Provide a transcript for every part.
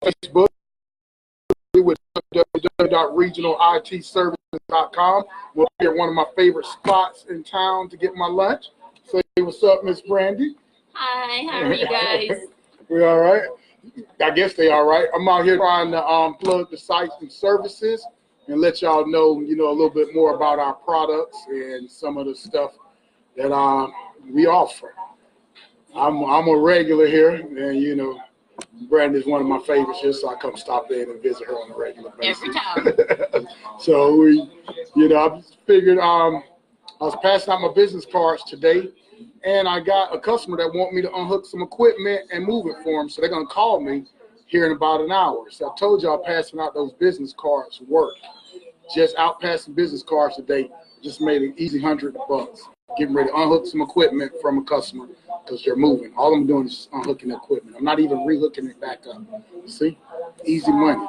Facebook with www.regionalitservices.com. We'll be at one of my favorite spots in town to get my lunch. Say what's up, Miss Brandy. Hi, how are you guys? We all right? I guess they all right. I'm out here trying to plug the sites and services and let y'all know, a little bit more about our products and some of the stuff that we offer. I'm a regular here, and Brandy's one of my favorites here, so I come stop in and visit her on a regular basis. Every time. So I figured I was passing out my business cards today, and I got a customer that want me to unhook some equipment and move it for them. So they're gonna call me here in about an hour. So I told y'all passing out those business cards work. Just out passing business cards today, just made an easy $100. Getting ready to unhook some equipment from a customer because they're moving. All I'm doing is unhooking the equipment. I'm not even rehooking it back up. See, easy money.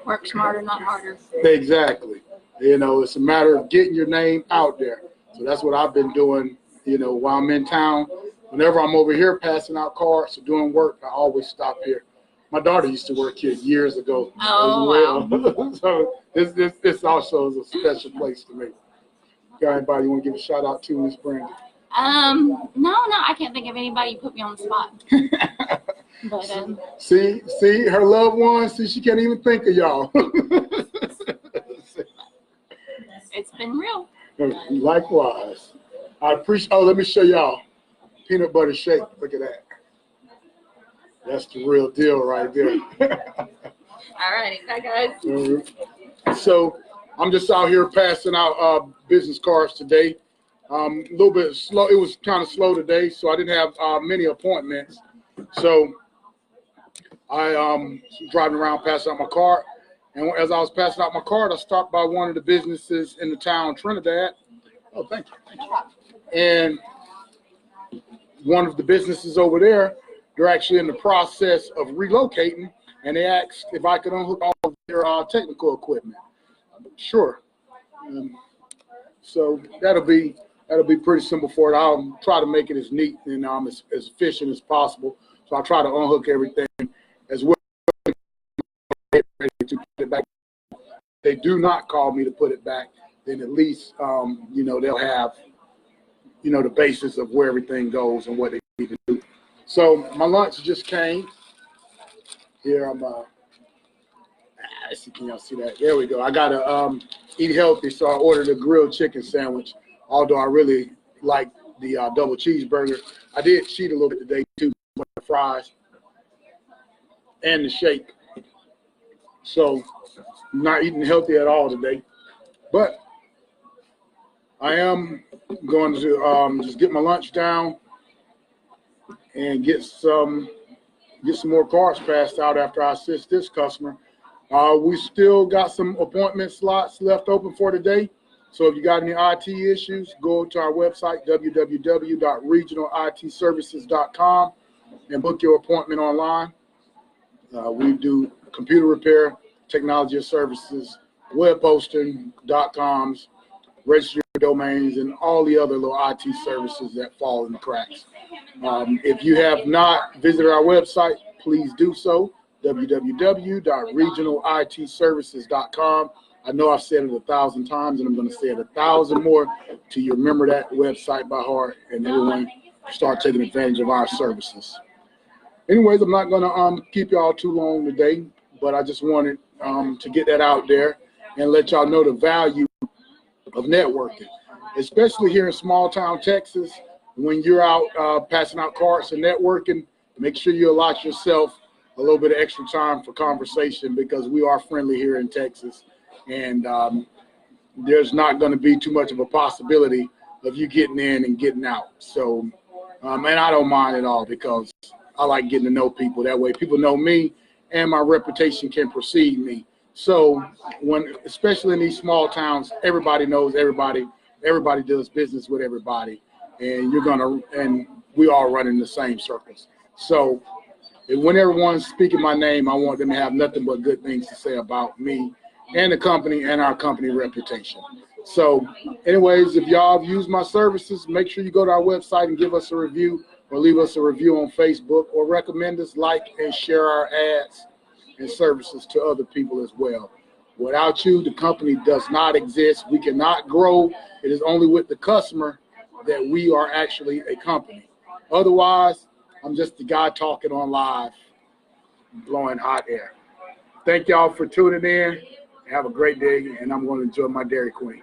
Work smarter, not harder. Exactly. It's a matter of getting your name out there. So that's what I've been doing. While I'm in town, whenever I'm over here passing out cards or doing work, I always stop here. My daughter used to work here years ago. Oh, wow. So this also is a special place to me. Got anybody you want to give a shout out to, Miss Brandy? No, I can't think of anybody. You put me on the spot. But see her loved ones. See, she can't even think of y'all. It's been real. Likewise. I appreciate. Oh, let me show y'all peanut butter shake. Look at that. That's the real deal right there. All righty, bye guys. So I'm just out here passing out business cards today. A little bit slow. It was kind of slow today, so I didn't have many appointments. So I driving around passing out my card, and as I was passing out my card, I stopped by one of the businesses in the town, Trinidad. Oh, thank you. And one of the businesses over there, they're actually in the process of relocating, and they asked if I could unhook all of their technical equipment. Sure. So that'll be pretty simple for it. I'll try to make it as neat and as efficient as possible. So I'll try to unhook everything as well. To put it back. They do not call me to put it back. Then at least they'll have the basis of where everything goes and what they need to do. So my lunch just came. Here I'm can y'all see that? There we go. I gotta eat healthy, so I ordered a grilled chicken sandwich. Although I really like the double cheeseburger, I did cheat a little bit today too with the fries and the shake. So I'm not eating healthy at all today, but I am going to just get my lunch down and get some more cards passed out after I assist this customer. We still got some appointment slots left open for today. So if you got any IT issues, go to our website, www.regionalitservices.com, and book your appointment online. We do computer repair, technology services, web hosting, .coms, register domains, and all the other little IT services that fall in the cracks. If you have not visited our website, please do so, www.regionalitservices.com. I know I've said it 1,000 times, and I'm going to say it 1,000 more till you remember that website by heart, and everyone start taking advantage of our services. Anyways, I'm not going to keep y'all too long today, but I just wanted to get that out there and let y'all know the value of networking, especially here in small town Texas. When you're out passing out cards and networking, make sure you allot yourself a little bit of extra time for conversation, because we are friendly here in Texas, and there's not going to be too much of a possibility of you getting in and getting out. So, and I don't mind at all, because I like getting to know people. That way people know me and my reputation can precede me. So especially in these small towns, everybody knows everybody. Everybody does business with everybody, and we all run in the same circles. So when everyone's speaking my name, I want them to have nothing but good things to say about me and the company and our company reputation. So anyways, if y'all have used my services, make sure you go to our website and give us a review or leave us a review on Facebook, or recommend us, like, and share our ads and services to other people as well. Without you, the company does not exist. We cannot grow. It is only with the customer that we are actually a company. Otherwise, I'm just the guy talking on live, blowing hot air. Thank y'all for tuning in. Have a great day, and I'm going to enjoy my Dairy Queen.